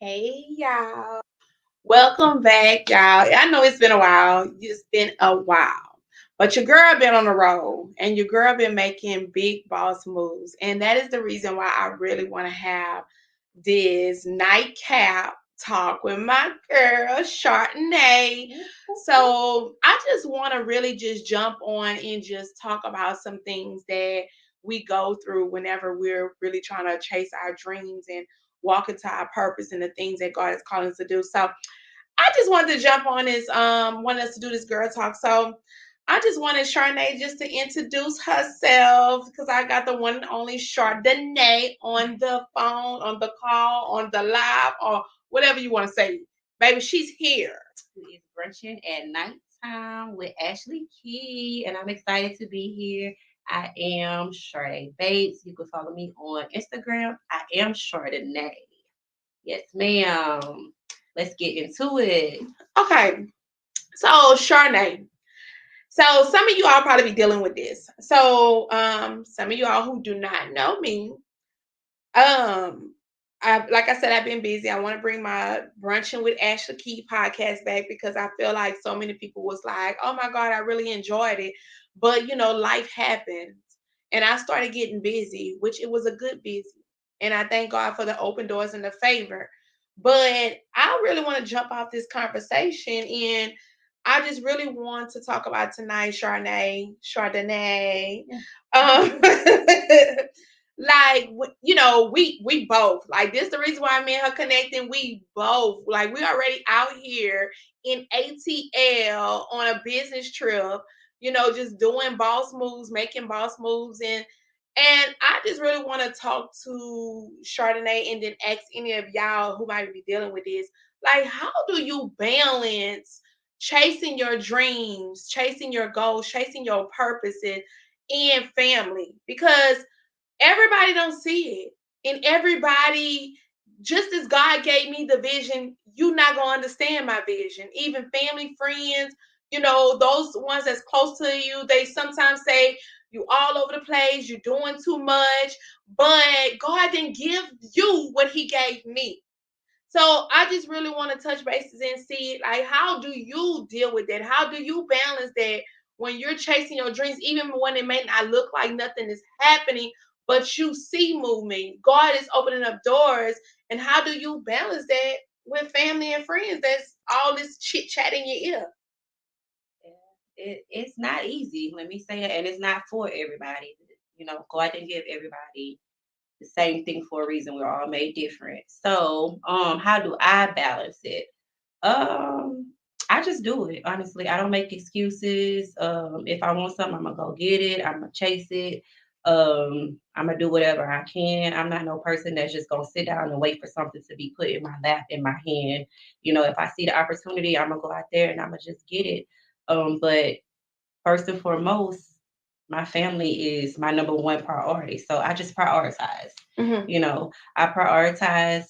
Hey y'all. Welcome back, y'all. I know it's been a while. It's been a while. But your girl been on the road and your girl been making big boss moves. And that is the reason why I really want to have this nightcap talk with my girl, Chardonnay. So I just want to really just jump on and just talk about some things that we go through whenever we're really trying to chase our dreams and walk into our purpose and the things that God is calling us to do. So I just wanted to jump on this, wanted us to do this girl talk. So I just wanted Chardonnay just to introduce herself because I got the one and only Chardonnay on the phone, on the call, on the live, or whatever you want to say. Baby, she's here. It's brunching at nighttime with Ashley Key, and I'm excited to be here. I am Sharday Bates. You can follow me on Instagram. I am Chardonnay. Yes, ma'am. Let's get into it. Okay, so Chardonnay. So some of you all probably be dealing with this. So some of you all who do not know me, like I said, I've been busy. I want to bring my brunching with Ashley Key podcast back because I feel like so many people was like, "Oh my God, I really enjoyed it," but life happens, and I started getting busy, which it was a good busy, and I thank God for the open doors and the favor. But I really want to jump off this conversation, and I just really want to talk about tonight, Chardonnay. Um, like we both like this the reason why me and her connecting. We both like we already out here in ATL on a business trip, just doing boss moves, making boss moves, and I just really want to talk to Chardonnay and then ask any of y'all who might be dealing with this, like, how do you balance chasing your dreams, chasing your goals, chasing your purposes, and family? Because everybody don't see it, and everybody, just as God gave me the vision, you not gonna understand my vision. Even family, friends, those ones that's close to you, they sometimes say you all over the place, you're doing too much, but God didn't give you what he gave me. So I just really want to touch bases and see, like, how do you deal with that? How do you balance that when you're chasing your dreams, even when it may not look like nothing is happening, but you see movement? God is opening up doors. And how do you balance that with family and friends? That's all this chit chat in your ear. It's not easy, let me say it, and it's not for everybody. God didn't give everybody the same thing for a reason. We're all made different. So, how do I balance it? I just do it. Honestly, I don't make excuses. If I want something, I'm gonna go get it. I'm gonna chase it. I'm gonna do whatever I can. I'm not no person that's just gonna sit down and wait for something to be put in my lap, in my hand. If I see the opportunity, I'm gonna go out there and I'm gonna just get it. But first and foremost, my family is my number one priority. So I just prioritize. Mhm. I prioritize.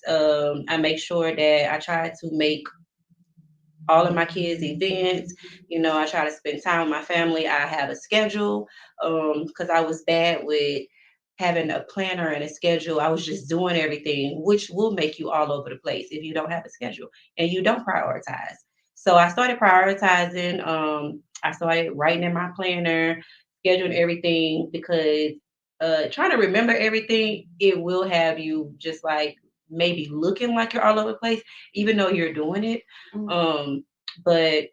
I make sure that I try to make all of my kids' events. I try to spend time with my family. I have a schedule because I was bad with having a planner and a schedule. I was just doing everything, which will make you all over the place if you don't have a schedule and you don't prioritize. So I started prioritizing. I started writing in my planner, scheduling everything because trying to remember everything, it will have you just like maybe looking like you're all over the place, even though you're doing it. Mhm. But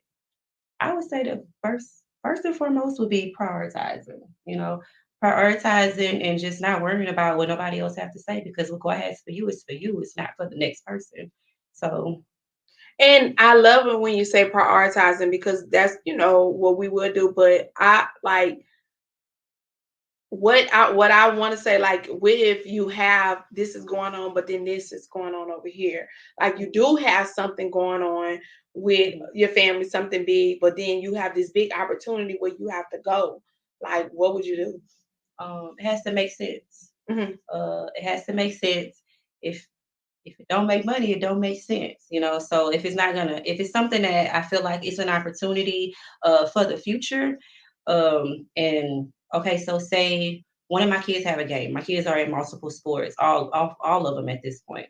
I would say the first and foremost would be prioritizing. prioritizing and just not worrying about what nobody else have to say because what God has for you is for you. It's not for the next person. So And I love it when you say prioritizing because that's, what we would do. But I like what I want to say, like, what if you have this is going on, but then this is going on over here? Like, you do have something going on with your family, something big, but then you have this big opportunity where you have to go. Like, what would you do? it has to make sense. Hmm. It has to make sense. If if it don't make money, it don't make sense, you know. So if it's something that I feel like it's an opportunity for the future, and okay, so say one of my kids have a game. My kids are in multiple sports, all of them at this point.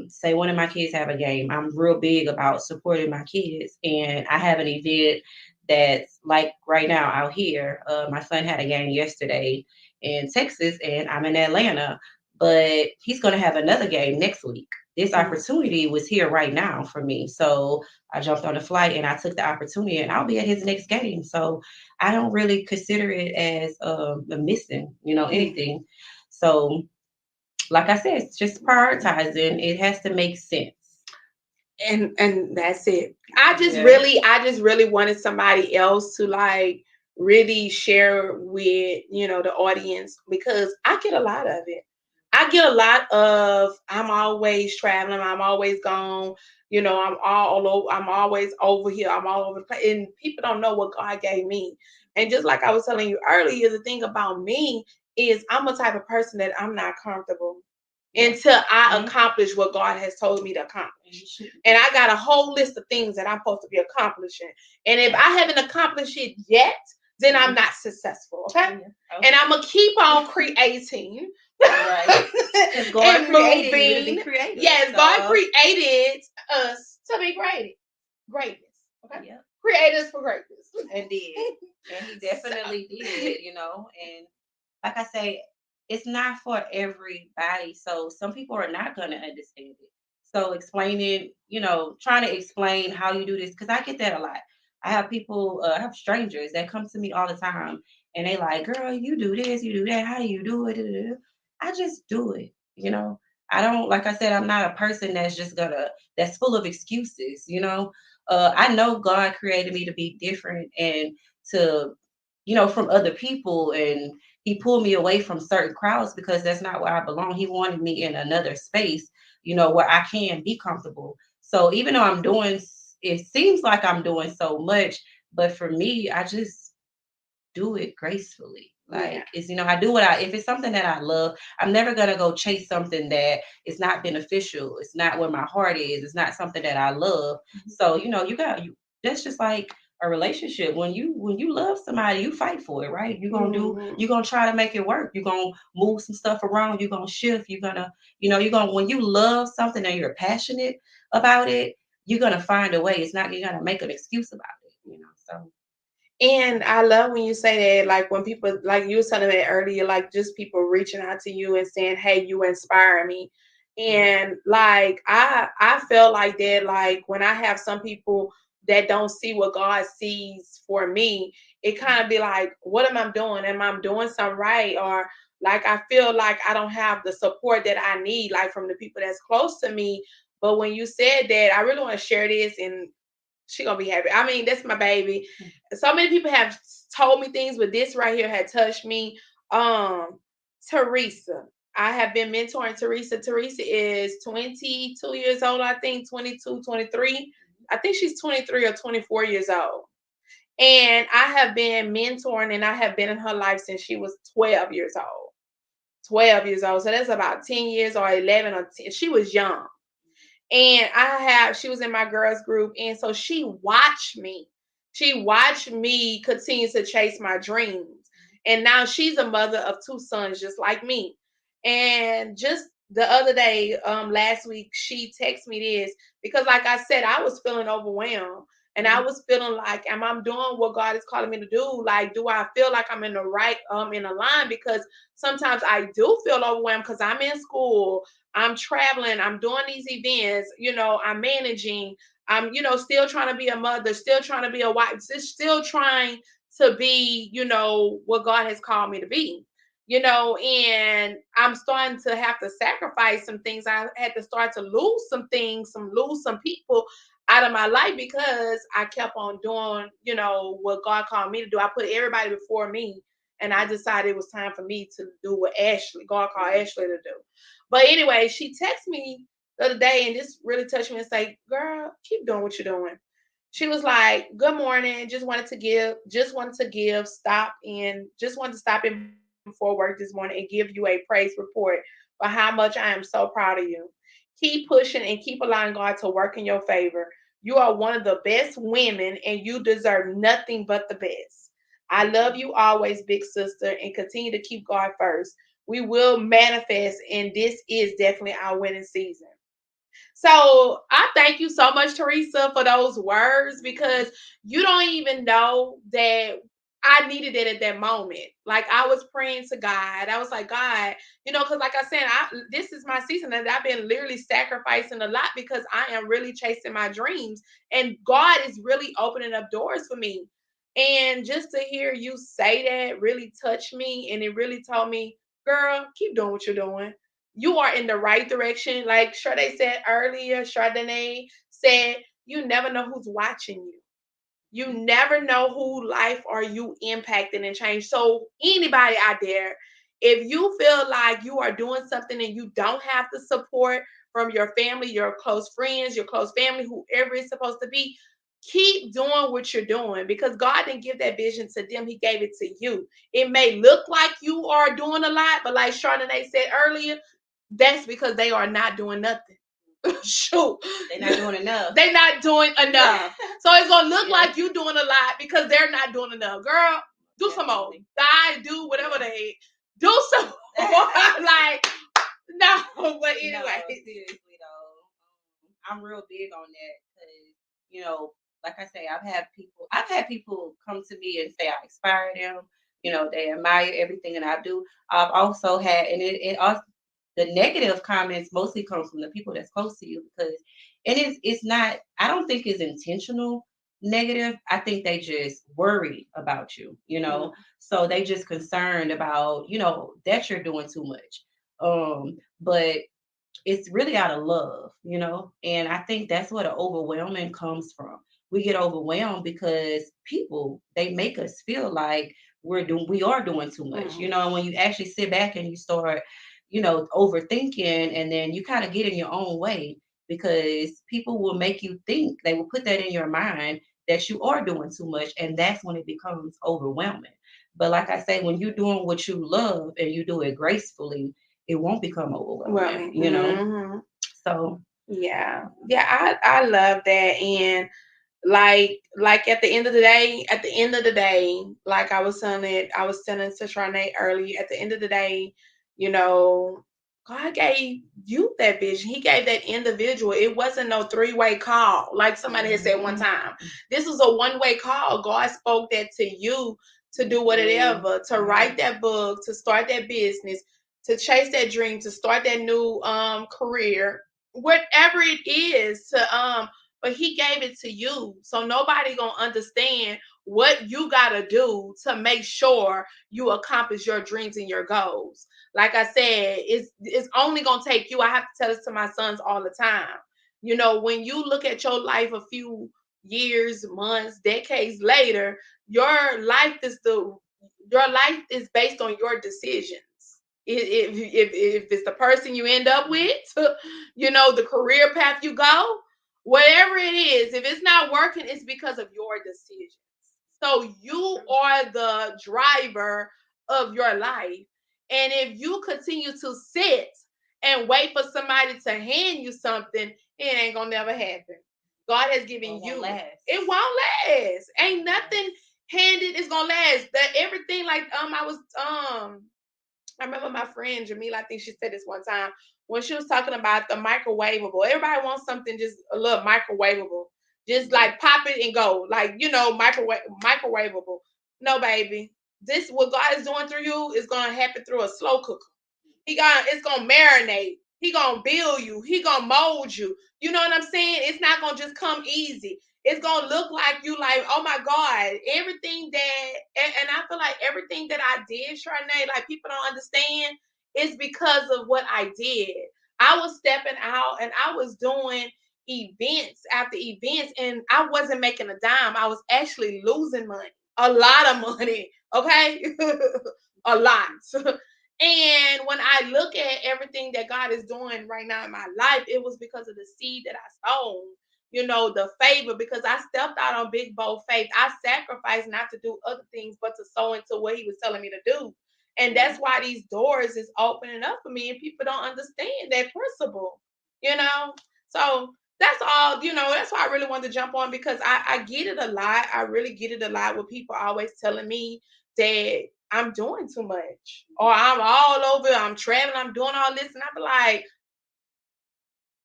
Say one of my kids have a game. I'm real big about supporting my kids, and I have an event that's like right now out here. My son had a game yesterday in Texas, and I'm in Atlanta, but he's going to have another game next week. This opportunity was here right now for me, so I jumped on the flight and I took the opportunity, and I'll be at his next game. So I don't really consider it as a missing, anything. So like I said, it's just prioritizing. It has to make sense. And that's it. Yeah. I just really wanted somebody else to like really share with, the audience, because I get a lot of it. I get a lot of I'm always traveling, I'm always gone, I'm always over here, I'm all over the place. And people don't know what God gave me. And just like I was telling you earlier, the thing about me is I'm a type of person that I'm not comfortable Yeah. until I Mhm. accomplish what God has told me to accomplish. And I got a whole list of things that I'm supposed to be accomplishing. And if I haven't accomplished it yet, then I'm not successful. Okay. Yeah. And I'm gonna keep on creating Right. Because God and created you to be moving. creative. Yes, God So created us to be greatness. Okay. yeah, Create us for greatness. and did. And he definitely did, and like I say, it's not for everybody. So some people are not gonna understand it. So explaining, trying to explain how you do this, because I get that a lot. I have people, I have strangers that come to me all the time and they like, girl, you do this, you do that, how do you do it? I just do it, I don't, like I said, I'm not a person that's full of excuses, I know God created me to be different and to, from other people, and he pulled me away from certain crowds because that's not where I belong. He wanted me in another space, where I can be comfortable. So even though it seems like I'm doing so much, but for me, I just do it gracefully. Yeah. Like it's, I do if it's something that I love, I'm never gonna go chase something that is not beneficial. It's not where my heart is. It's not something that I love. So, that's just like a relationship. When you love somebody, you fight for it, right? Mhm. You're gonna try to make it work. You're gonna move some stuff around, you're gonna shift, when you love something and you're passionate about it, you're gonna find a way. It's not you're gonna make an excuse about it. So And I love when you say that, like when people, like you were telling me earlier, like just people reaching out to you and saying, "Hey, you inspire me." yeah. And like I feel like that, like when I have some people that don't see what God sees for me, it kind of be like, what am I doing? Am I doing something right? Or like I feel like I don't have the support that I need, like from the people that's close to me. But when you said that, I really want to share this, and she gonna be happy. I mean, that's my baby. So many people have told me things, but this right here had touched me. Teresa. I have been mentoring Teresa. Teresa is 22 years old, I think, 22, 23. I think she's 23 or 24 years old. And I have been mentoring and I have been in her life since she was 12 years old. 12 years old. So that's about 10 years or 11 or 10. She was young. And she was in my girls group, and so she watched me. She watched me continue to chase my dreams. And now she's a mother of two sons just like me. And just the other day, last week, she texted me this because, like I said, I was feeling overwhelmed. And I was feeling like, am I doing what God is calling me to do? Like, do I feel like I'm in the right, in the line? Because sometimes I do feel overwhelmed because I'm in school, I'm traveling, I'm doing these events, I'm managing, I'm, still trying to be a mother, still trying to be a wife, still trying to be, what God has called me to be. And I'm starting to have to sacrifice some things. I had to start to lose some things, lose some people out of my life because I kept on doing, what God called me to do. I put everybody before me, and I decided it was time for me to do what God called Ashley to do. But anyway, she texted me the other day and this really touched me and say, girl, keep doing what you're doing. She was like, good morning. Just wanted to stop in before work this morning and give you a praise report for how much I am so proud of you. Keep pushing and keep allowing God to work in your favor. You are one of the best women and you deserve nothing but the best. I love you always, big sister, and continue to keep God first. We will manifest, and this is definitely our winning season. So I thank you so much, Teresa, for those words because you don't even know that I needed it at that moment. Like I was praying to God. I was like, God, because like I said, this is my season and I've been literally sacrificing a lot because I am really chasing my dreams. And God is really opening up doors for me. And just to hear you say that really touched me. And it really told me, girl, keep doing what you're doing. You are in the right direction. Like Sharday said earlier, Chardonnay said, you never know who's watching you. You never know who life are you impacting and change. So anybody out there, if you feel like you are doing something and you don't have the support from your family, your close friends, your close family, whoever it's supposed to be, keep doing what you're doing because God didn't give that vision to them. He gave it to you. It may look like you are doing a lot, but like Chardonnay said earlier, that's because they are not doing nothing. Shoot. They're not doing enough. They're not doing enough. So it's gonna look like you doing a lot because they're not doing enough. Girl, do some more. Die, do whatever they do some more. Like, no, but anyway. No, seriously though. I'm real big on that because, like I say, I've had people come to me and say I inspire them. They admire everything that I do. I've also had, and it also, the negative comments mostly come from the people that's close to you because, and it's not, I don't think it's intentional negative. I think they just worry about you. So they just concerned about, that you're doing too much. But it's really out of love. And I think that's where the overwhelming comes from. We get overwhelmed because people, they make us feel like we are doing too much. And when you actually sit back and you start, overthinking, and then you kind of get in your own way because people will make you think, they will put that in your mind that you are doing too much, and that's when it becomes overwhelming. But like I say, when you're doing what you love and you do it gracefully, it won't become overwhelming. Mm-hmm. So I love that. And like at the end of the day, like I was telling to Charnay early, at the end of the day, you know, God gave you that vision. He gave that individual. It wasn't no three-way call, like somebody had said one time. This was a one-way call. God spoke that to you to do whatever, to write that book, to start that business, to chase that dream, to start that new career, whatever it is, but he gave it to you. So nobody gonna understand what you gotta do to make sure you accomplish your dreams and your goals. Like I said, it's only gonna take you. I have to tell this to my sons all the time. When you look at your life a few years, months, decades later, your life is based on your decisions. If it's the person you end up with, the career path you go, whatever it is, if it's not working, it's because of your decisions. So you are the driver of your life. And if you continue to sit and wait for somebody to hand you something, it ain't gonna never happen. God has given you. It won't last. Ain't nothing handed is gonna last. That everything like I remember my friend Jamila, I think she said this one time when she was talking about the microwavable. Everybody wants something just a little microwavable. Just like pop it and go. Like, microwavable. No, baby. This what God is doing through you is gonna happen through a slow cooker. It's gonna marinate. He gonna build you. He gonna mold you. You know what I'm saying? It's not gonna just come easy. It's gonna look like you like, oh my God, everything that and I feel like everything that I did, Sharday, like people don't understand, is because of what I did. I was stepping out and I was doing events after events, and I wasn't making a dime. I was actually losing money, a lot of money. Okay, a lot. And when I look at everything that God is doing right now in my life, it was because of the seed that I sown, the favor, because I stepped out on big, bold faith. I sacrificed not to do other things, but to sow into what he was telling me to do. And that's why these doors is opening up for me, and people don't understand that principle, you know? So that's all, that's why I really wanted to jump on, because I get it a lot. I really get it a lot with people always telling me that I'm doing too much, or I'm all over, I'm traveling, I'm doing all this, and I be like,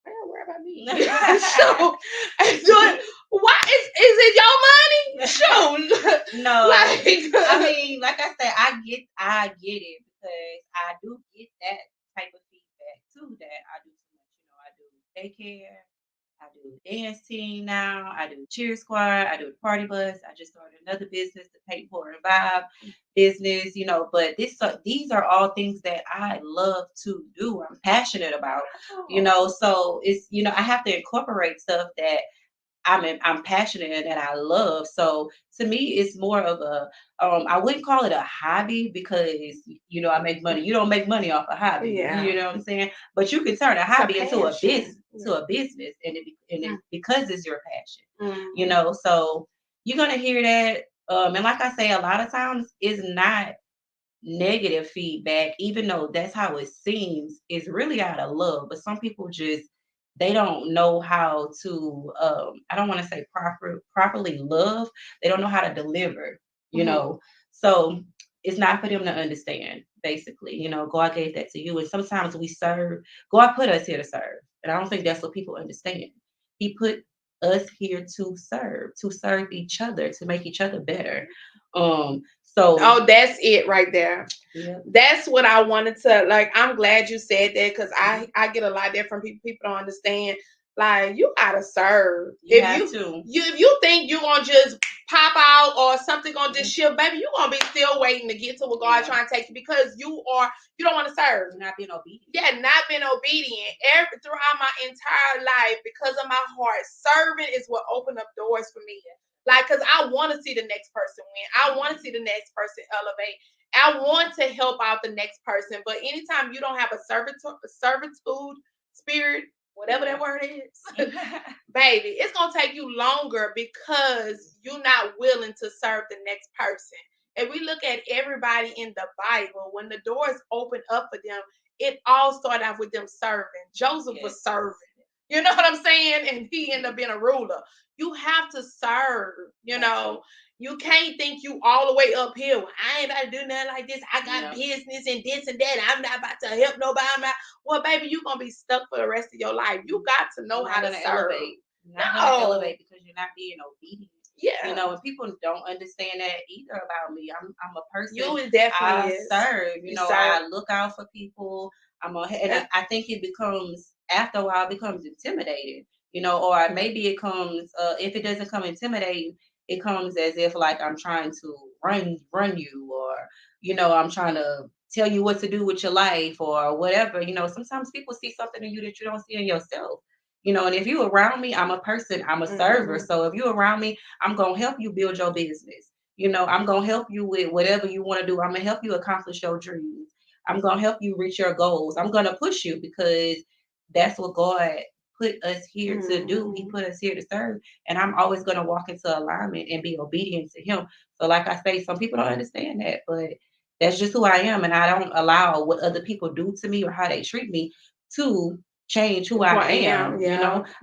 I don't worry about me. So, why is it your money? Shoot. No, Like, I mean, like I said, I get it, because I do get that type of feedback too. That I do too much. I do daycare, I do dance team now, I do cheer squad, I do the party bus. I just started another business, the Pay for and Vibe business. But these are all things that I love to do. I'm passionate about. So it's I have to incorporate stuff that I'm passionate and that I love. So to me, it's more of a I wouldn't call it a hobby, because I make money. You don't make money off a hobby. Yeah. You know what I'm saying? But you can turn a hobby into a business, and it because it's your passion. So you're gonna hear that. And like I say, a lot of times it's not negative feedback, even though that's how it seems, is really out of love. But some people just they don't know how to I don't want to say properly love. They don't know how to deliver, So it's not for them to understand, basically. God gave that to you. And sometimes we serve, God put us here to serve. And I don't think that's what people understand. He put us here to serve each other, to make each other better. Oh, that's it right there. Yeah. That's what I wanted to, like. I'm glad you said that, because I get a lot of that from people. People don't understand. Like, you gotta serve. You have to. If you think you're gonna just pop out or something gonna just shift, baby, you're gonna be still waiting to get to what God's trying to take you, because you don't want to serve. You're not being obedient. Yeah, not being obedient. Throughout my entire life, because of my heart, serving is what opened up doors for me. Like, because I want to see the next person win. I want to see the next person elevate. I want to help out the next person. But anytime you don't have a servitude spirit, whatever that word is, baby, it's going to take you longer, because you're not willing to serve the next person. If we look at everybody in the Bible, when the doors opened up for them, it all started off with them serving. Joseph was serving. You know what I'm saying? And he ended up being a ruler. You have to serve, You can't think you all the way uphill. I ain't about to do nothing like this. I got business and this and that. I'm not about to help nobody. Well, baby, you're going to be stuck for the rest of your life. You got to know how to serve. You're not going to elevate because you're not being obedient. Yeah. And people don't understand that either about me. I'm a person. You definitely serve. I look out for people. I think it becomes, after a while, it becomes intimidating. Or maybe it comes, if it doesn't come intimidating, it comes as if like I'm trying to run you, or I'm trying to tell you what to do with your life or whatever. Sometimes people see something in you that you don't see in yourself. And if you're around me, I'm a person, I'm a server. So if you're around me, I'm going to help you build your business. I'm going to help you with whatever you want to do. I'm going to help you accomplish your dreams. I'm going to help you reach your goals. I'm going to push you, because that's what God put us here to do. He put us here to serve. And I'm always going to walk into alignment and be obedient to him. So like I say, some people don't understand that, but that's just who I am. And I don't allow what other people do to me or how they treat me to change who I am.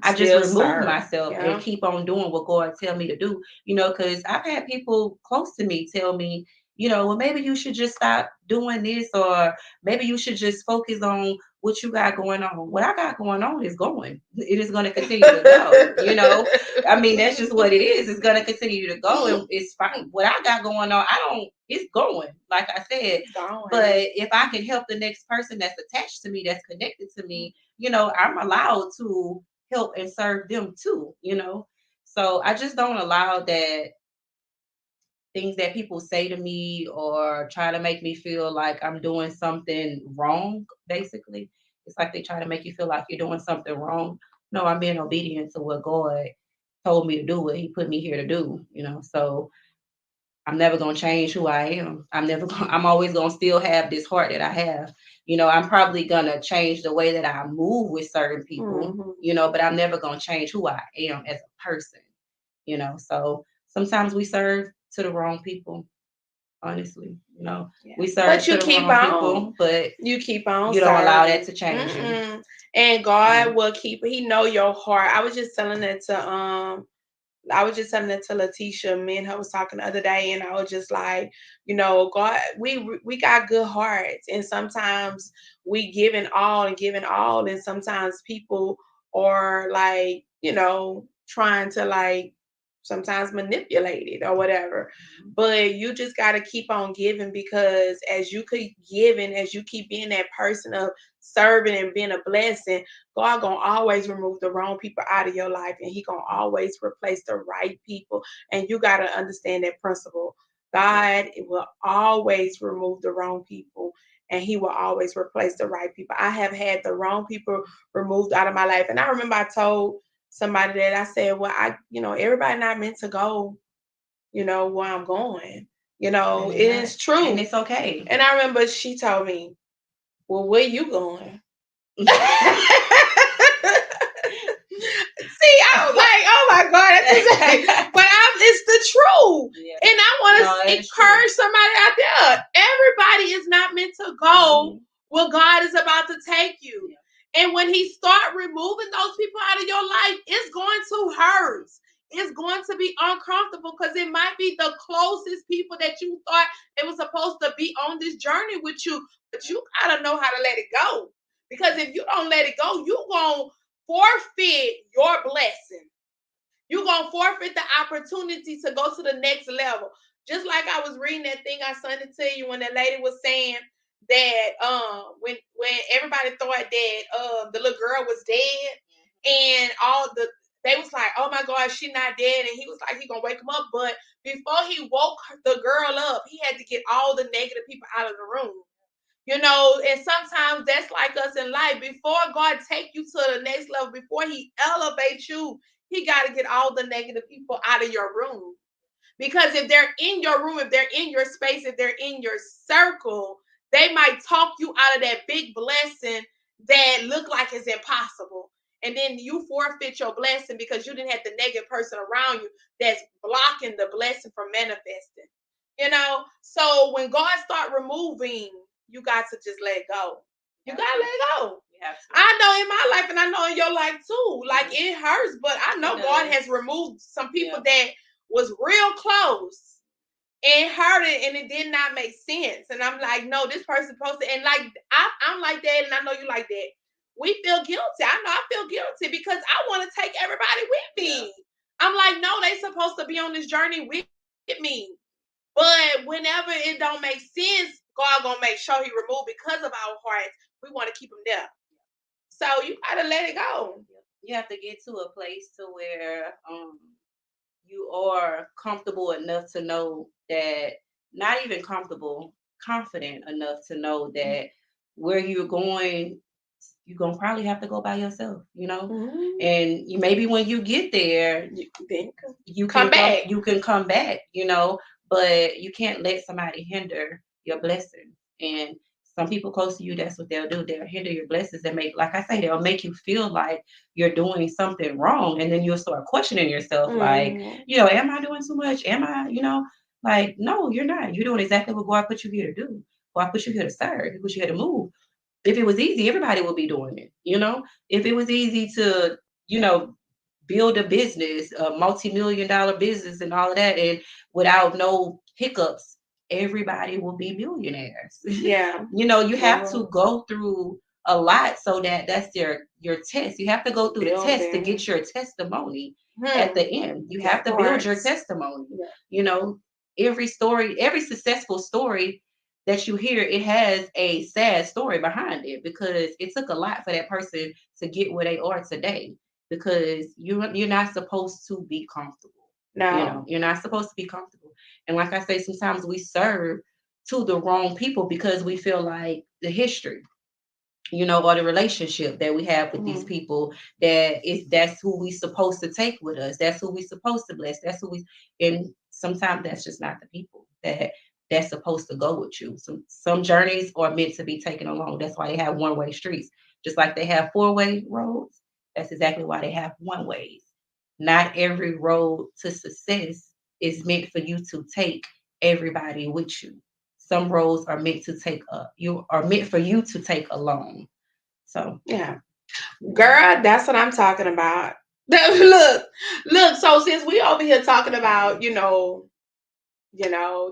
I just remove myself and keep on doing what God tell me to do, because I've had people close to me tell me, well, maybe you should just stop doing this, or maybe you should just focus on what you got going on. What I got going on is going. It is going to continue to go, I mean, that's just what it is. It's going to continue to go, and it's fine. What I got going on, it's going, like I said. But if I can help the next person that's attached to me, that's connected to me, I'm allowed to help and serve them too, So I just don't allow that things that people say to me or try to make me feel like I'm doing something wrong, basically. It's like they try to make you feel like you're doing something wrong. No, I'm being obedient to what God told me to do, what He put me here to do, you know. So I'm never gonna change who I am. I'm always gonna still have this heart that I have. You know, I'm probably gonna change the way that I move with certain people, Mhm. you know, but I'm never gonna change who I am as a person, you know. So sometimes we serve to the wrong people, honestly. You know, Yeah. we But serve to you the keep wrong on. people, but You keep on you don't allow that serving. to change you. Mm-mm. And You know. God will keep, He know your heart. I was just telling that to Letitia. Me and her was talking the other day, and I was just like, God, we got good hearts, and sometimes we giving all, and sometimes people are like, trying to like sometimes manipulate it or whatever. But you just got to keep on giving, because as you keep giving, as you keep being that person of serving and being a blessing, God gonna always remove the wrong people out of your life, and He gonna always replace the right people. And you gotta understand that principle. God will always remove the wrong people, and He will always replace the right people. I have had the wrong people removed out of my life, and I remember I told somebody that I said, "Well, everybody not meant to go, where I'm going. And It it's not, is and true." it's okay. And I remember she told me, "Well, where you going?" See, I was like, oh my God, that's insane. But it's the truth. Yeah. And I want No, to that is true. encourage somebody out there. Everybody is not meant to go where God is about to take you. Yeah. And when He start removing those people out of your life, it's going to hurt. It's going to be uncomfortable, because it might be the closest people that you thought they were supposed to be on this journey with you. But you got to know how to let it go. Because if you don't let it go, you going to forfeit your blessing. You're going to forfeit the opportunity to go to the next level. Just like I was reading that thing I sent it to you when the lady was saying that when everybody thought that the little girl was dead, and they was like, oh my God, she's not dead. And he was like, he gonna wake him up. But before he woke the girl up, he had to get all the negative people out of the room. And sometimes that's like us in life. Before God take you to the next level, before He elevates you, He got to get all the negative people out of your room. Because if they're in your room, if they're in your space, if they're in your circle, they might talk you out of that big blessing that look like it's impossible. And then you forfeit your blessing because you didn't have the negative person around you that's blocking the blessing from manifesting. So when God start removing, you got to just let go. You gotta let go. I know in my life, and I know in your life too. Like, it hurts, but I know God has removed some people that was real close and hurt it, and it did not make sense. And I'm like, no, this person's supposed to. And like, I'm like that, and I know you like that. We feel guilty. I know I feel guilty because I want to take everybody with me. Yeah. I'm like, no, they supposed to be on this journey with me. But whenever it don't make sense, God gonna make sure He remove, because of our hearts. We want to keep them there. So you gotta let it go. You have to get to a place to where you are comfortable enough to know that, not even comfortable, confident enough to know that where you're going, you're gonna probably have to go by yourself, and maybe when you get there, you can come back, but you can't let somebody hinder your blessing. And some people close to you, that's what they'll do. They'll hinder your blessings and like I say, they'll make you feel like you're doing something wrong. And then you'll start questioning yourself, like, am I doing too much? Am I, like, no, you're not. You're doing exactly what God put you here to do. God put you here to serve. He put you here to move. If it was easy, everybody would be doing it. If it was easy to, build a business, a multi-million dollar business and all of that, and without no hiccups, everybody will be millionaires. Yeah. You have to go through a lot, so that's your test. You have to go through the test to get your testimony at the end. You have to build your testimony. Every successful story that you hear, it has a sad story behind it, because it took a lot for that person to get where they are today. because you're not supposed to be comfortable. No. You're not supposed to be comfortable. And like I say, sometimes we serve to the wrong people because we feel like the history, or the relationship that we have with these Mhm. people, that's who we supposed to take with us. That's who we supposed to bless. That's who we and sometimes that's just not the people that's supposed to go with you. Some journeys are meant to be taken alone. That's why they have one-way streets. Just like they have four-way roads, that's exactly why they have one-ways. Not every road to success is meant for you to take everybody with you. Some roads are meant to take you are meant for you to take alone. So Yeah. Girl, that's what I'm talking about. Look, so since we over here talking about,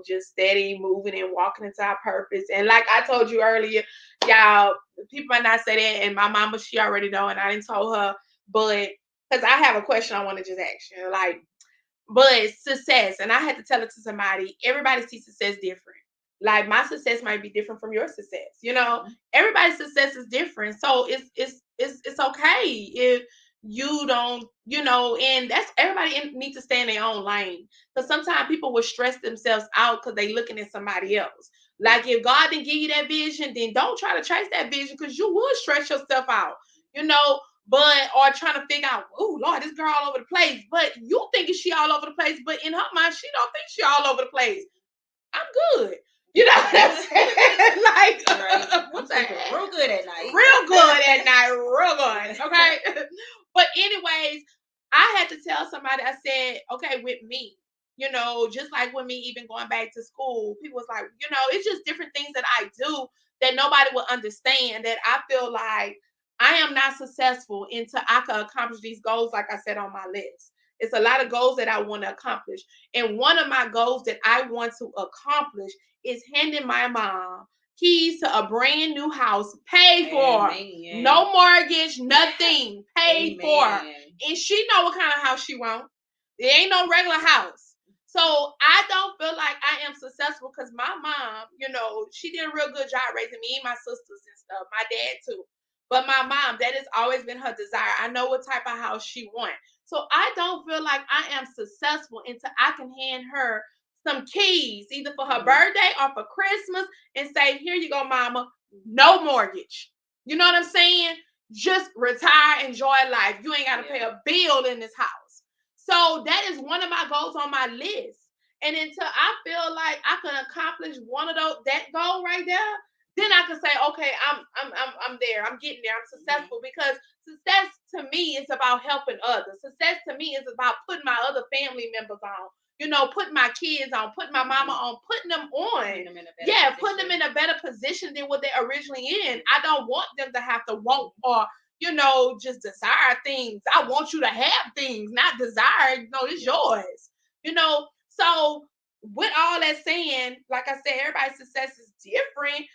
just steady moving and walking into our purpose. And like I told you earlier, y'all, people might not say that, and my mama, she already know, and I didn't told her, but because I have a question I want to just ask you. Like, but success, and I had to tell it to somebody, everybody sees success different. Like my success might be different from your success. Everybody's success is different. So it's okay if you don't, and that's everybody needs to stay in their own lane. Because sometimes people will stress themselves out because they looking at somebody else. Like if God didn't give you that vision, then don't try to chase that vision because you would stress yourself out. You know, but or trying to figure out, oh Lord, this girl all over the place. But you thinking she all over the place, but in her mind, she don't think she all over the place. I'm good. You know what I'm saying? Like, right. what's I'm that? sleeping real good at night. Real good at night, real good. Okay. But anyways, I had to tell somebody, I said, okay, with me, just like with me even going back to school, people was like, it's just different things that I do that nobody will understand, that I feel like I am not successful until I can accomplish these goals, like I said on my list. It's a lot of goals that I want to accomplish. And one of my goals that I want to accomplish is handing my mom keys to a brand new house, paid for. Amen. No mortgage, nothing, paid for. Amen. And she know what kind of house she want. It ain't no regular house. So I don't feel like I am successful because my mom, she did a real good job raising me and my sisters and stuff. My dad too. But my mom, that has always been her desire. I know what type of house she wants. So I don't feel like I am successful until I can hand her some keys, either for her birthday or for Christmas, and say, here you go, mama, no mortgage. You know what I'm saying? Just retire, enjoy life. You ain't got to pay a bill in this house. So that is one of my goals on my list. And until I feel like I can accomplish one of those, that goal right there, then I can say, okay, I'm there. I'm getting there. I'm successful because success to me is about helping others. Success to me is about putting my other family members on. Putting my kids on, putting my mama on, putting them on. Putting them in a better position than what they're originally in. I don't want them to have to want or just desire things. I want you to have things, not desire. No, it's yours. So with all that saying, like I said, everybody's success is different.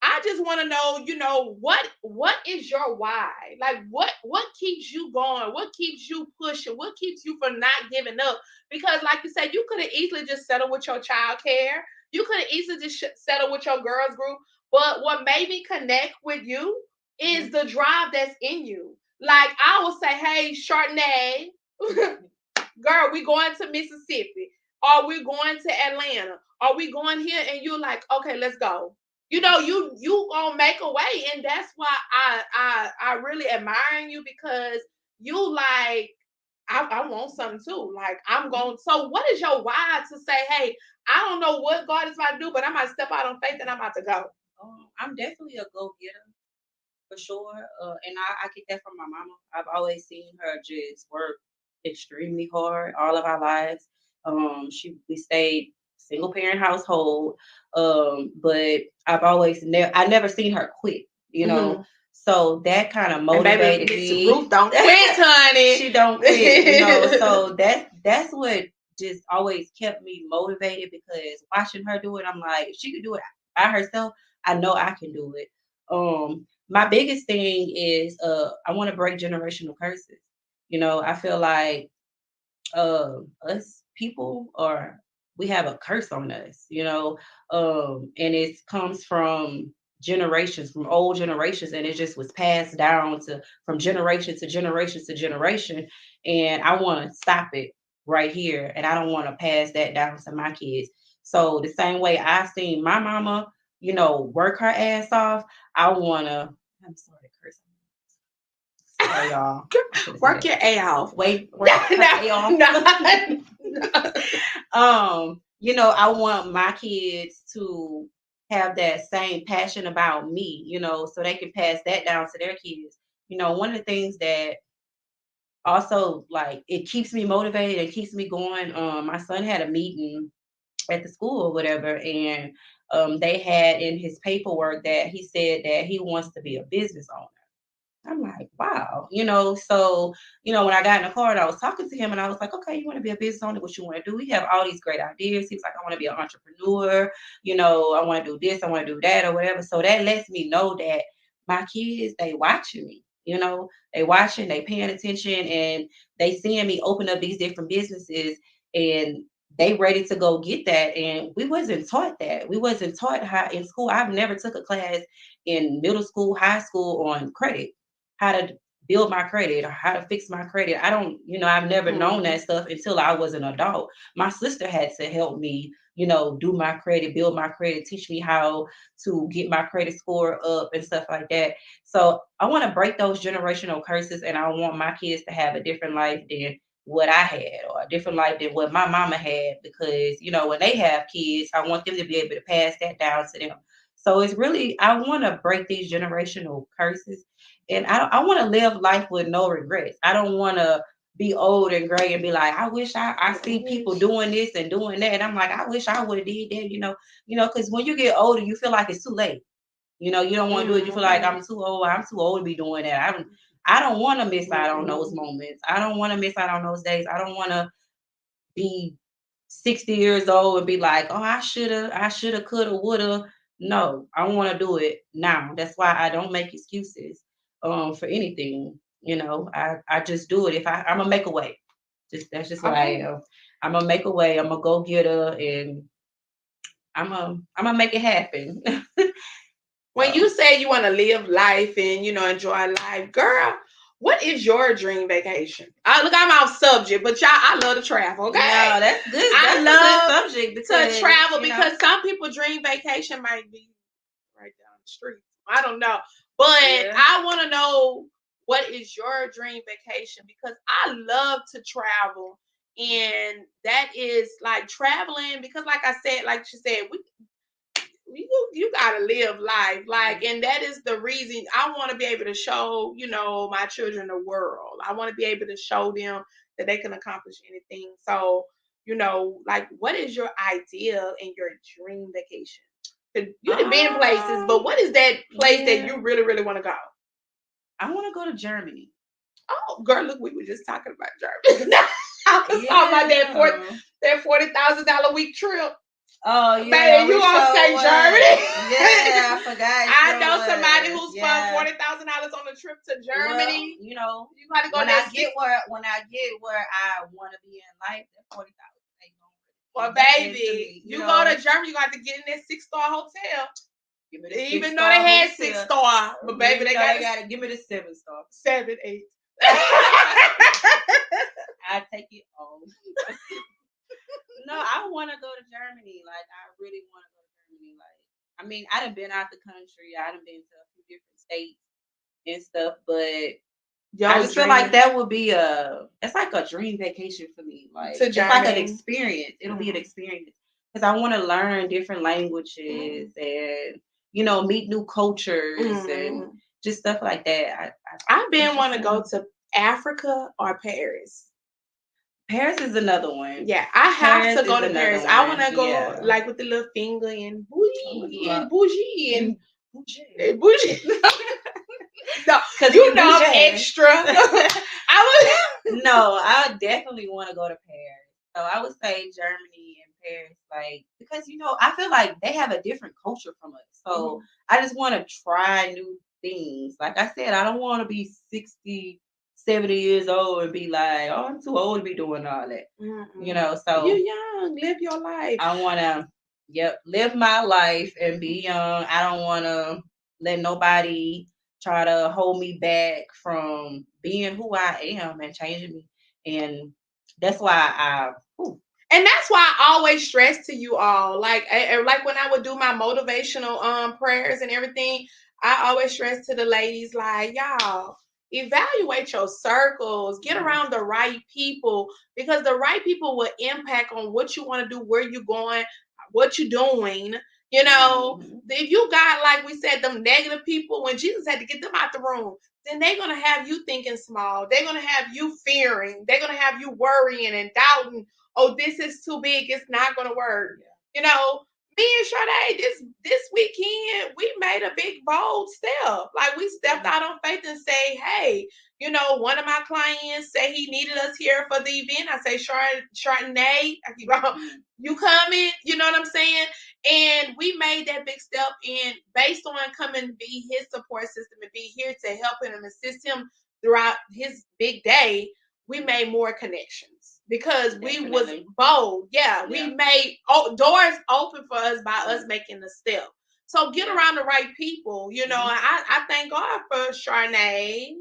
I just want to know, what is your why? Like what keeps you going? What keeps you pushing? What keeps you from not giving up? Because like you said, you could have easily just settled with your child care. You could have easily just settled with your girls group. But what made me connect with you is the drive that's in you. Like I will say, hey, Chardonnay, girl, we going to Mississippi. Are we going to Atlanta? Are we going here? And you're like, okay, let's go. You gonna make a way, and that's why I really admire you because you like I want something too. Like I'm going. So what is your why to say, hey, I don't know what God is about to do, but I'm about to step out on faith and I'm about to go. I'm definitely a go getter for sure, and I get that from my mama. I've always seen her just work extremely hard all of our lives. We stayed single parent household, but I never seen her quit. Mhm. So that kind of And baby, motivated Miss me. Ruth don't quit, honey. She don't quit, So that's what just always kept me motivated because watching her do it, I'm like, if she could do it by herself, I know I can do it. My biggest thing is I want to break generational curses. I feel like us people are we have a curse on us, and it comes from generations, from old generations, and it just was passed down to from generation to generation to generation. And I want to stop it right here, and I don't want to pass that down to my kids. So the same way I seen my mama, work her ass off, I wanna. I'm sorry to curse. Sorry, y'all. Work your A off. Wait, work your A off. I want my kids to have that same passion about me, so they can pass that down to their kids. One of the things that also, like, it keeps me motivated and keeps me going. My son had a meeting at the school or whatever, and they had in his paperwork that he said that he wants to be a business owner. I'm like, wow, so, when I got in the car and I was talking to him and I was like, okay, you want to be a business owner, what you want to do? We have all these great ideas. He was like, I want to be an entrepreneur, I want to do this, I want to do that or whatever. So that lets me know that my kids, they watching me, they watching, they paying attention, and they seeing me open up these different businesses, and they ready to go get that. And we wasn't taught that. We wasn't taught how in school. I've never took a class in middle school, high school on credit, how to build my credit or how to fix my credit. I don't, I've never known that stuff until I was an adult. My sister had to help me, do my credit, build my credit, teach me how to get my credit score up and stuff like that. So I want to break those generational curses, and I want my kids to have a different life than what I had, or a different life than what my mama had, because, when they have kids, I want them to be able to pass that down to them. So it's really, I want to break these generational curses, and I want to live life with no regrets. I don't want to be old and gray and be like, I wish I see people doing this and doing that. And I'm like, I wish I would have did that, because when you get older, you feel like it's too late. You don't want to do it. You feel like I'm too old. I'm too old to be doing that. I don't want to miss out on those moments. I don't want to miss out on those days. I don't want to be 60 years old and be like, oh, I shoulda, coulda, woulda. No, I want to do it now. That's why I don't make excuses for anything. I just do it. I'm gonna make a way. That's just what I am. I'm gonna make a way. I'm gonna go get her, and I'm gonna make it happen. When you say you want to live life and enjoy life, girl, what is your dream vacation? Look, I'm off subject, but y'all, I love to travel. Okay, no, that's good. I that's love a good subject to travel because some people dream vacation might be right down the street. I don't know, but I want to know what is your dream vacation, because I love to travel, and that is like traveling because, like I said, like she said, you gotta live life, like, and that is the reason I want to be able to show my children the world. I want to be able to show them that they can accomplish anything. So like, what is your ideal and your dream vacation? You have been places, but what is that place that you really, really want to go? I want to go to Germany. Oh, girl, look, we were just talking about Germany. I was talking about that $40,000 week trip. Oh yeah, baby, you gonna say Germany? Yeah, I forgot. I know somebody who spent $40,000 on a trip to Germany. Well, you gotta go when there. I get where I want to be in life, that 40,000 ain't gonna. Well, baby, you go to Germany, you got to get in that 6-star hotel. Even though they had 6-star, but baby, they gotta give me the 7-star, 7, 8. I take it home. No, I want to go to Germany. Like, I really want to go to Germany. Like, I mean, I done been out the country. I done been to a few different states and stuff, but I just feel like that would be it's like a dream vacation for me. Like, it's like an experience. It'll be an experience because I want to learn different languages and meet new cultures and just stuff like that. I've been wanting to go to Africa or Paris. Paris is another one. Yeah, I have to go to Paris. I want to go like with the little finger and bougie and bougie and bougie. No, I'm extra. I definitely want to go to Paris. So I would say Germany and Paris, like, because I feel like they have a different culture from us. So I just want to try new things. Like I said, I don't want to be 60, 70 years old and be like, oh, I'm too old to be doing all that. So you're young, live your life. I want to live my life and be young. I don't want to let nobody try to hold me back from being who I am and changing me. And that's why and that's why I always stress to you all, like when I would do my motivational prayers and everything, I always stress to the ladies, like, y'all, evaluate your circles, get around the right people, because the right people will impact on what you want to do, where you're going, what you're doing. You know, if you got, like we said, them negative people, when Jesus had to get them out the room, then they're going to have you thinking small. They're going to have you fearing. They're going to have you worrying and doubting. Oh, this is too big. It's not going to work. You know, me and Sharday, this weekend, we made a big, bold step. Like, we stepped out on faith and say, hey, you know, one of my clients said he needed us here for the event. I say, Chardonnay, I keep on, you coming? You know what I'm saying? And we made that big step in based on coming to be his support system and be here to help him and assist him throughout his big day. We made more connections because we was bold. Yeah, we made doors open for us by us making the step. So get around the right people. You know, I thank God for Sharday.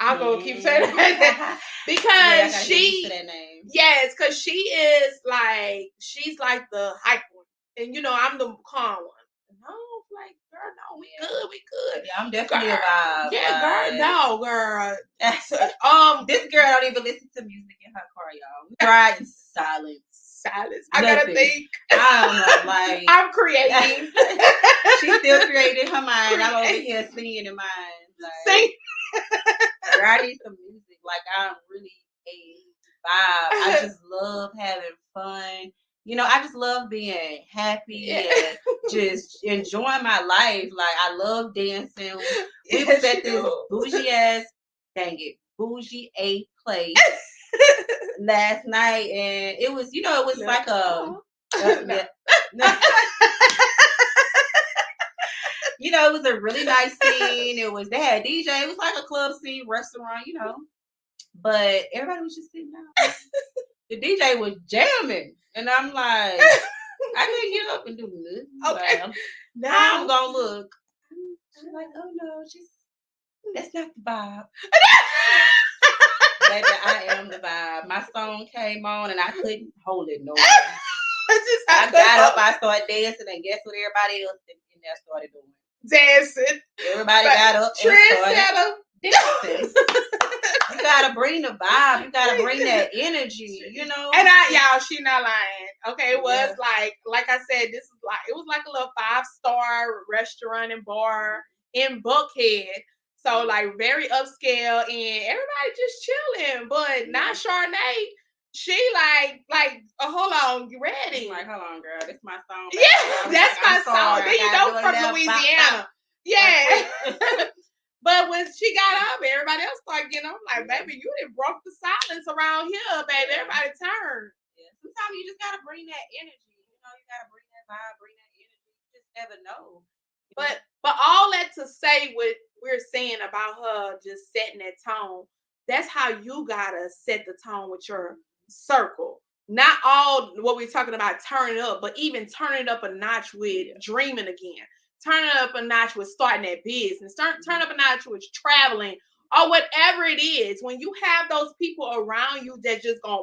I'll go keep saying that because because she is like, she's like the hype one, and you know I'm the calm one. No, like, girl, no, we good. Yeah, I'm definitely a vibe. Yeah, girl, no, girl. This girl don't even listen to music in her car, y'all. We ride in silence. I gotta think. I don't know, like I'm creating. She's still creating her mind. I'm over here singing in mine. Like, girl, I need some music. Like, I'm really a vibe. I just love having fun. You know, I just love being happy and just enjoying my life. Like, I love dancing. We was at this bougie ass, bougie A place last night, and it was, you know, it was like you know, it was a really nice scene. They had DJ. It was like a club scene, restaurant, you know. But everybody was just sitting down. The DJ was jamming, and I'm like, I couldn't get up and do this. Okay, now I'm gonna look. She's like, oh no, that's not the vibe. Baby, I am the vibe. My song came on, and I couldn't hold it no more. I got up, I started dancing, and guess what? Everybody else in there started doing? Dancing. Everybody got up and started dancing. You gotta bring the vibe. You gotta bring that energy, you know. And y'all, she not lying. Okay, it was like I said, it was like a little 5-star restaurant and bar in Buckhead. So like very upscale, and everybody just chilling. But not Sharday. She hold on, you ready? Like, hold on, girl, this my song. Yeah, that's my song. Then you know from Louisiana. Yeah. But when she got up, everybody else started getting on. Like, baby, you done broke the silence around here, baby. Everybody turned. Yeah. Sometimes you just gotta bring that energy. You know, you gotta bring that vibe, bring that energy. You just never know. But all that to say what we're saying about her just setting that tone, that's how you gotta set the tone with your circle. Not all what we're talking about turning up, but even turning it up a notch with dreaming again. Turn it up a notch with starting that business. Turn up a notch with traveling or whatever it is. When you have those people around you that just gonna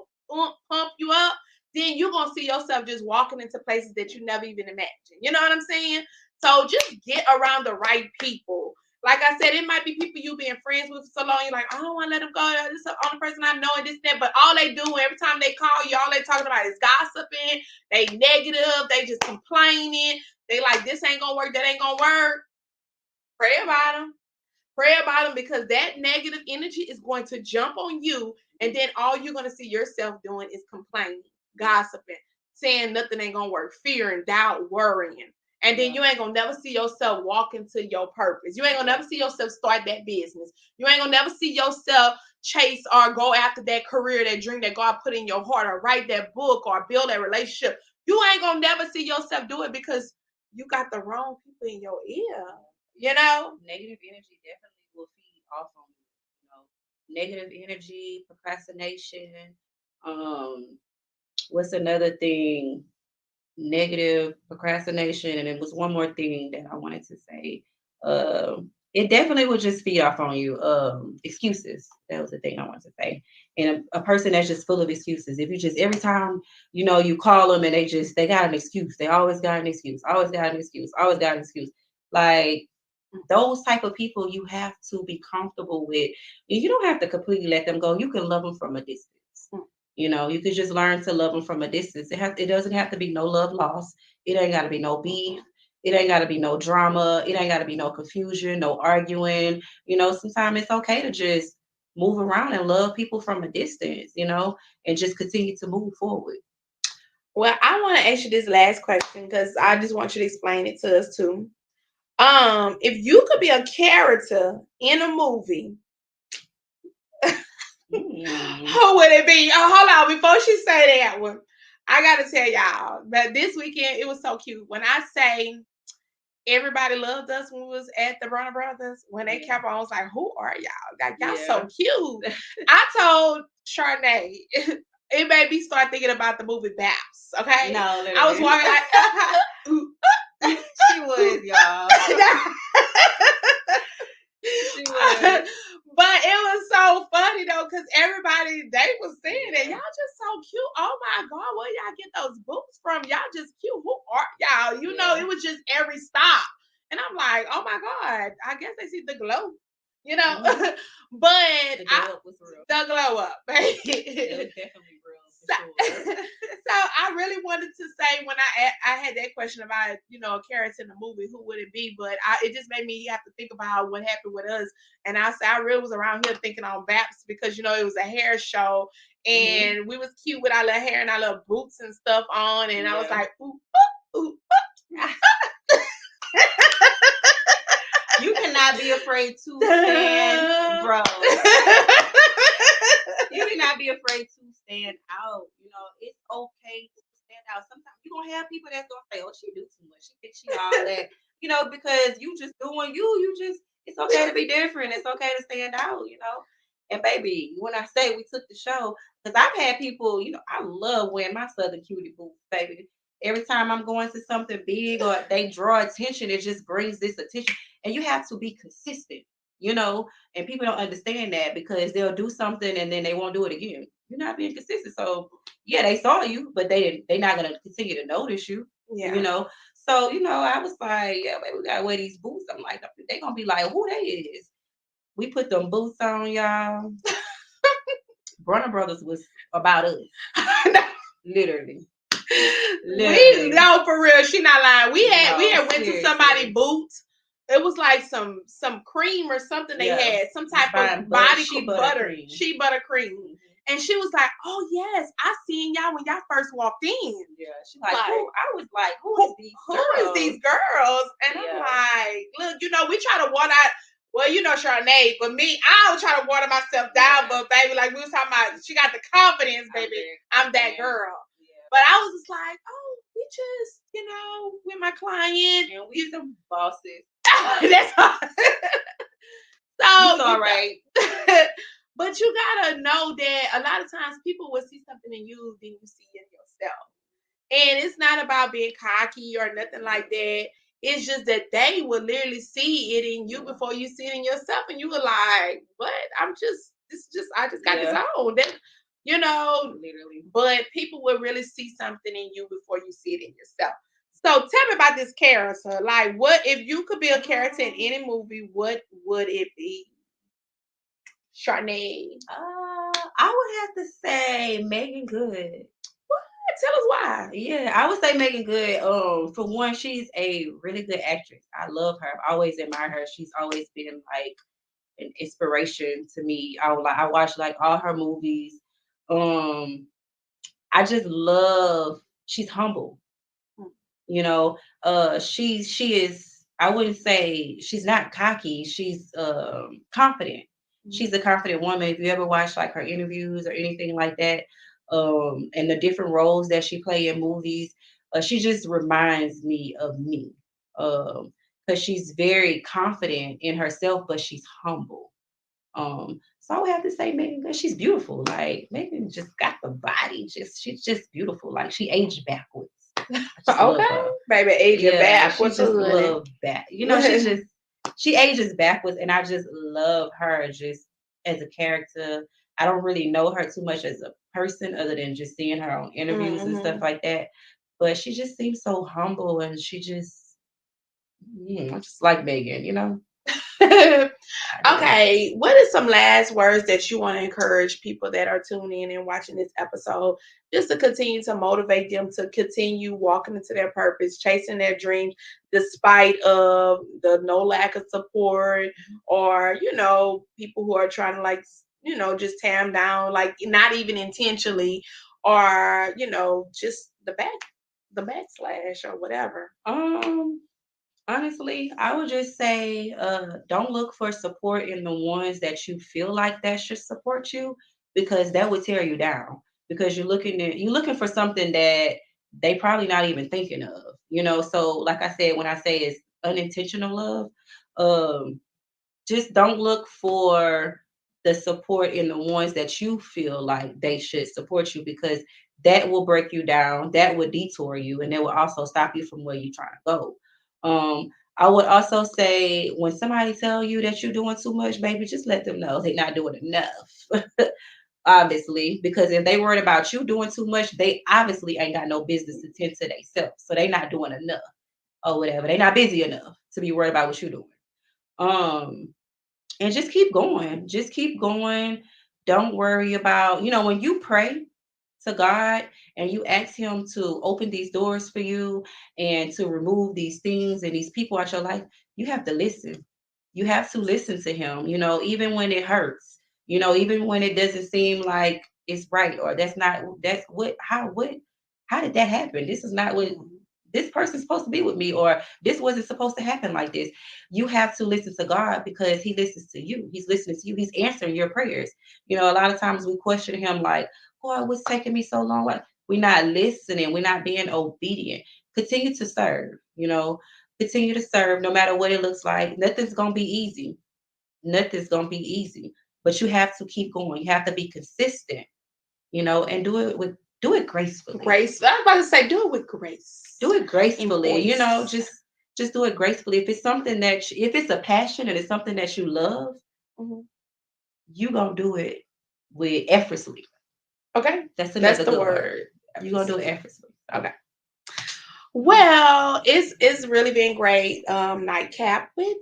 pump you up, then you're gonna see yourself just walking into places that you never even imagined. You know what I'm saying? So just get around the right people. Like I said, it might be people you've been friends with for so long. You're like, I don't want to let them go. This is the only person I know and this, that. But all they do every time they call you, all they talking about is gossiping. They negative. They just complaining. They like, this ain't gonna work. That ain't gonna work. Pray about them. Pray about them, because that negative energy is going to jump on you, and then all you're gonna see yourself doing is complaining, gossiping, saying nothing ain't gonna work, fearing, doubt, worrying. And then you ain't gonna never see yourself walk into your purpose. You ain't gonna never see yourself start that business. You ain't gonna never see yourself chase or go after that career, that dream that God put in your heart, or write that book or build that relationship. You ain't gonna never see yourself do it because you got the wrong people in your ear. You know? Negative energy definitely will feed off on you. You know, negative energy, procrastination. What's another thing? Negative procrastination, and it was one more thing that I wanted to say. It definitely would just feed off on you. Excuses. That was the thing I wanted to say. And a person that's just full of excuses. If you just every time you call them and they got an excuse. They always got an excuse. Always got an excuse. Always got an excuse. Like those type of people, you have to be comfortable with. You don't have to completely let them go. You can love them from a distance. You could just learn to love them from a distance. It doesn't have to be no love lost. It ain't got to be no beef. It ain't got to be no drama. It ain't got to be no confusion, no arguing. Sometimes it's okay to just move around and love people from a distance, and just continue to move forward. Well, I want to ask you this last question because I just want you to explain it to us too. If you could be a character in a movie, who would it be? Oh, hold on, before she say that one, I gotta tell y'all that this weekend it was so cute. When I say everybody loved us when we was at the Runner Brothers, when they kept on, I was like, who are y'all? Like, y'all so cute. I told Sharday, it made me start thinking about the movie Baps. Okay, no, literally. I was walking like, she was, y'all. She was. But it was so funny though, because everybody they was saying that y'all just so cute. Oh my god, where y'all get those boots from? Y'all just cute. Who are y'all? It was just every stop, and I'm like, oh my god, I guess they see the glow. But the glow up was real. The glow up, baby. It was definitely real. So I really wanted to say when I had that question about a character in the movie, who would it be? But it just made me have to think about what happened with us. And I said I really was around here thinking on Baps because it was a hair show and we was cute with our little hair and our little boots and stuff on, and I was like, ooh, ooh, ooh. You cannot be afraid to stand, bro. You cannot be afraid to stand out. It's okay to stand out. Sometimes you're going to have people that's going to say, oh, she do too much. She thinks she all that. Because you just doing you. It's okay to be different. It's okay to stand out, And baby, when I say we took the show, because I've had people, I love wearing my Southern Cutie boots, baby. Every time I'm going to something big or they draw attention, it just brings this attention. And you have to be consistent, and people don't understand that because they'll do something and then they won't do it again. You're not being consistent. So yeah, they saw you, but they're not gonna continue to notice you. Yeah. So I was like, yeah, baby, we gotta wear these boots. I'm like, they gonna be like, who they is? We put them boots on, y'all. Brunner Brothers was about us. Literally. We no, for real. She not lying. We had went to somebody's boots. It was like some cream or something they had. Some type of body butter. Shea butter cream. Mm-hmm. And she was like, oh yes, I seen y'all when y'all first walked in. Yeah. She like, who? I was like, who is these girls? And I'm like, look, we try to water out. Well, Sharday, but me, I was trying to water myself down, but baby, like we was talking about, she got the confidence, baby. I'm that girl. But I was just like, oh, we just, with my client. And we some bosses. That's all. So, it's all right. But you gotta know that a lot of times people will see something in you, then you see in yourself. And it's not about being cocky or nothing like that. It's just that they will literally see it in you before you see it in yourself. And you were like, what? I just got this on. Literally. But people will really see something in you before you see it in yourself. So tell me about this character. Like, what if you could be a character in any movie, what would it be? Sharday. I would have to say Megan Good. What? Tell us why. Yeah, I would say Megan Good. For one, she's a really good actress. I love her. I've always admired her. She's always been like an inspiration to me. I watch like all her movies. I just love. She's humble. She is. I wouldn't say she's not cocky. She's confident. She's a confident woman. If you ever watch like her interviews or anything like that, and the different roles that she play in movies, she just reminds me of me. Because she's very confident in herself, but she's humble. So I would have to say Megan Good. She's beautiful. Like Megan just got the body. She's just beautiful. Like she aged backwards. Okay, baby, aging backwards. She just love that. She's just she ages backwards, and I just love her just as a character. I don't really know her too much as a person other than just seeing her on interviews and stuff Mm-hmm. like that. But she just seems so humble, and she just, I just like Megan, I do. Okay, what is some last words that you want to encourage people that are tuning in and watching this episode just to continue to motivate them to continue walking into their purpose, chasing their dreams despite of the no lack of support or, people who are trying to like, just tear them down, like not even intentionally or, just the backslash or whatever. Um, Honestly, I would just say, don't look for support in the ones that you feel like that should support you, because that would tear you down. Because you're looking for something that they probably not even thinking of. So like I said, when I say it's unintentional love, um, just don't look for the support in the ones that you feel like they should support you, because that will break you down, that will detour you, and it will also stop you from where you're trying to go. I would also say, when somebody tell you that you're doing too much, baby, just let them know they're not doing enough. Obviously, because if they worried about you doing too much, they obviously ain't got no business to tend to themselves, so they not doing enough or whatever. They not busy enough to be worried about what you're doing. um and just keep going. Just keep going. Don't worry about, when you pray to God and you ask Him to open these doors for you and to remove these things and these people out your life, you have to listen. You have to listen to Him, even when it hurts, even when it doesn't seem like it's right, or that's how did that happen? This is not what this person's supposed to be with me, or this wasn't supposed to happen like this. You have to listen to God, because He listens to you. He's listening to you. He's answering your prayers. A lot of times we question Him like, "God, what's taking me so long?" Like, we're not listening. We're not being obedient. Continue to serve. Continue to serve, no matter what it looks like. Nothing's gonna be easy. Nothing's gonna be easy. But you have to keep going. You have to be consistent. And do it gracefully. Grace. I was about to say, do it with grace Do it and gracefully. voice. Just do it gracefully. If it's something if it's a passion and it's something that you love, Mhm. you gonna do it with effortlessly. Okay, That's that's another the good word. word. You gonna do it effortlessly. So, Okay. Well, it's really been great. Nightcap with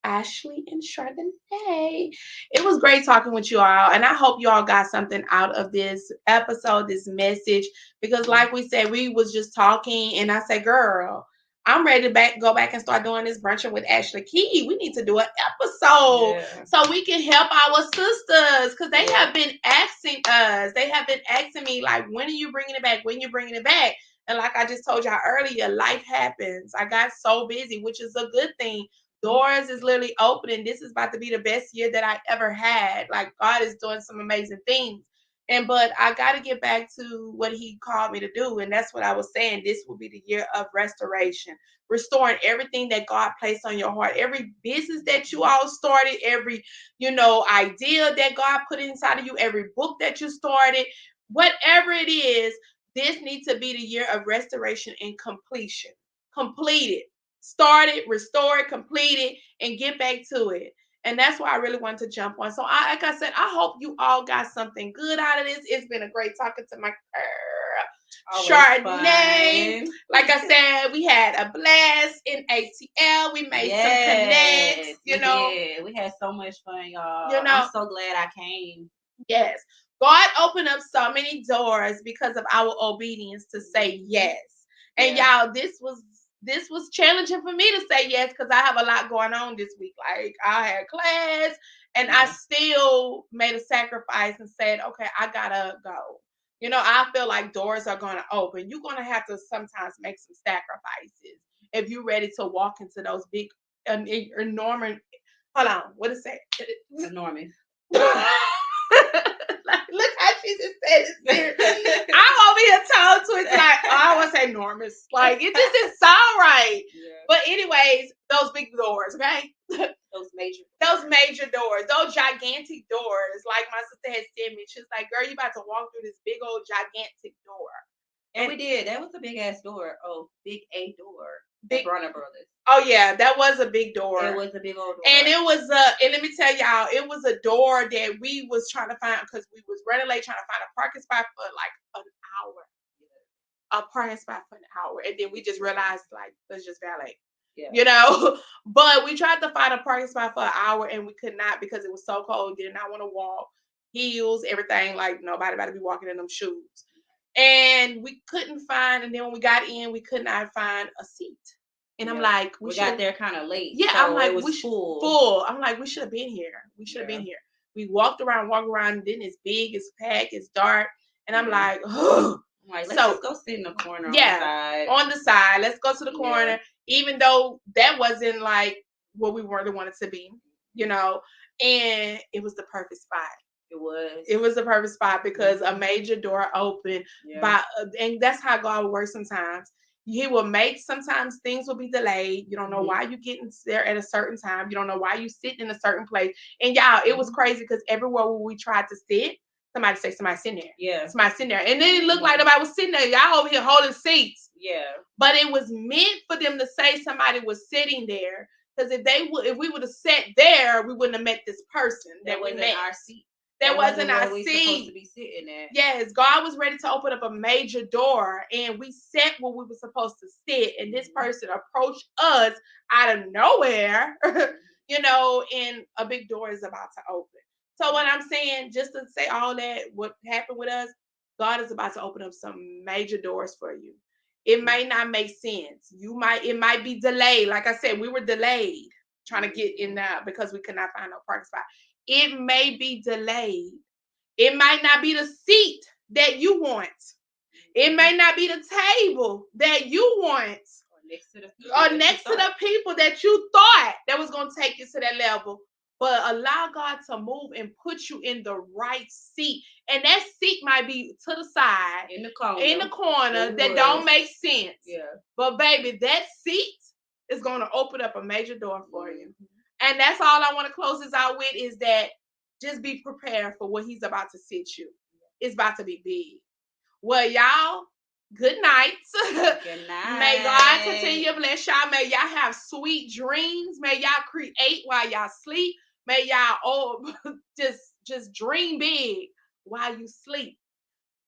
Ashley and Chardonnay. It was great talking with you all, and I hope you all got something out of this episode, this message. Because, like we said, we was just talking, and I said, "Girl, I'm ready to go back and start doing this brunching with Ashley Key. We need to do an episode yeah. so we can help our sisters because they Yeah. have been asking us. They have been asking me like, when are you bringing it back? When you bringing it back?" And like I just told y'all earlier, life happens. I got so busy, which is a good thing. Doors is literally opening. This is about to be the best year that I ever had. Like God is doing some amazing things. But I got to get back to what he called me to do. And that's what I was saying. This will be the year of restoration, restoring everything that God placed on your heart, every business that you all started, every, idea that God put inside of you, every book that you started, whatever it is, this needs to be the year of restoration and completion. Complete it. Start it, restore it, complete it, and get back to it. And that's why I really wanted to jump on. So, like I said, I hope you all got something good out of this. It's been a great talking to my girl, Always Chardonnay. fun. Like I said, we had a blast in ATL. We made some connects, Yes, we did. We had so much fun, you y'all. I'm know, so glad I came. yes. God opened up so many doors because of our obedience to say Mhm. yes. And Yeah. y'all, this was challenging for me to say yes because I have a lot going on this week. Like I had class and I Yeah. still made a sacrifice and said, okay, I gotta go. I feel like doors are gonna open. You're gonna have to sometimes make some sacrifices if you're ready to walk into those big enormous. Hold on, what is that? Enormous. Like, look how she just said it serious. I'm over here tongue twisting like, oh, I want to say enormous. Like it just didn't sound right. Yeah. But anyways, those big doors, okay? Those major. Those major doors, those gigantic doors. Like my sister had said me, she's like, girl, you about to walk through this big old gigantic door. And we did. That was a big ass door. Oh, big A door. Big Bronner Brothers. Oh yeah, that was a big door. It was a big old door. And it was and let me tell y'all, it was a door that we was trying to find because we was running late trying to find a parking spot for like an hour. A parking spot for an hour. And then we just realized like let's just valet. Yeah. You know, but we tried to find a parking spot for an hour and we could not because it was so cold. Did not want to walk, heels, everything. Like nobody about to be walking in them shoes. And we couldn't find, and then when we got in, we could not find a seat. And I'm like, we got there kind of late. Yeah, so I'm like, it was full. I'm like, we should have been here. We should have been here. We walked around, and then it's big, it's packed, it's dark. And I'm like, oh. Like, let's just go sit in the corner on the side. On the side. Let's go to the corner. Even though that wasn't like what we really wanted to be, you know. And it was the perfect spot. It was the perfect spot because a major door opened by, and that's how God works sometimes. He will make, sometimes things will be delayed. You don't know why you're getting there at a certain time. You don't know why you sit in a certain place. And y'all, it was crazy because everywhere where we tried to sit, somebody's sitting there. Yeah. Somebody's sitting there. And then it looked like nobody was sitting there. Y'all over here holding seats. Yeah. But it was meant for them to say somebody was sitting there. Because if we would have sat there, we wouldn't have met this person that we met. Our seat. That wasn't our seat. Supposed to be sitting at. Yes, God was ready to open up a major door, and we sat where we were supposed to sit, and this person approached us out of nowhere, you know, and a big door is about to open. So what I'm saying, just to say all that, what happened with us, God is about to open up some major doors for you. It might not make sense. It might be delayed. Like I said, we were delayed trying to get in there because we could not find no parking spot. It may be delayed. It might not be the seat that you want. It may not be the table that you want. Or next to the people that you thought that was going to take you to that level. But allow God to move and put you in the right seat. And that seat might be to the side. In the corner that don't make sense. Yeah. But baby, that seat is going to open up a major door for you. And that's all I want to close this out with is that just be prepared for what he's about to sit you. It's about to be big. Well, y'all, good night. Good night. May God continue to bless y'all. May y'all have sweet dreams. May y'all create while y'all sleep. May y'all just dream big while you sleep.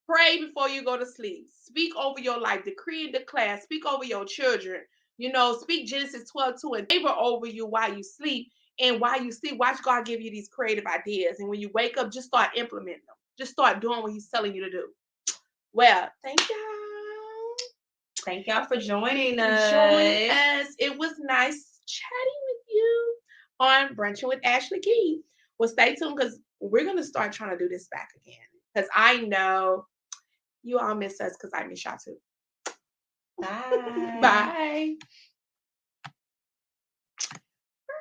Pray before you go to sleep. Speak over your life. Decree and declare. Speak over your children. You know, speak Genesis 12:2 and favor over you while you sleep. And while you sleep, watch God give you these creative ideas. And when you wake up, just start implementing them. Just start doing what he's telling you to do. Well, thank y'all. Thank y'all for joining us. It was nice chatting with you on Brunching with Ashley Key. Well, stay tuned because we're going to start trying to do this back again. Because I know you all miss us because I miss y'all too. Bye. Bye.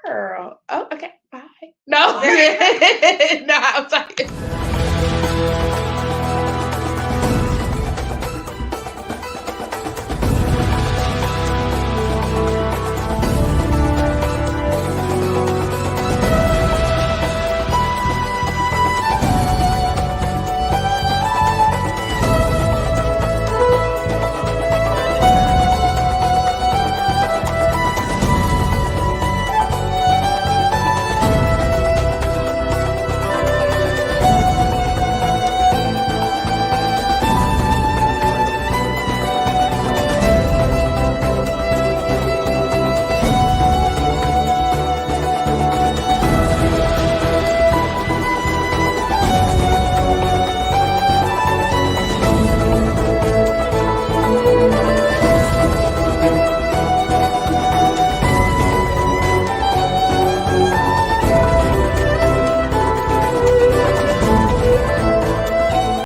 Girl. Oh, okay. Bye. No. No, I'm sorry.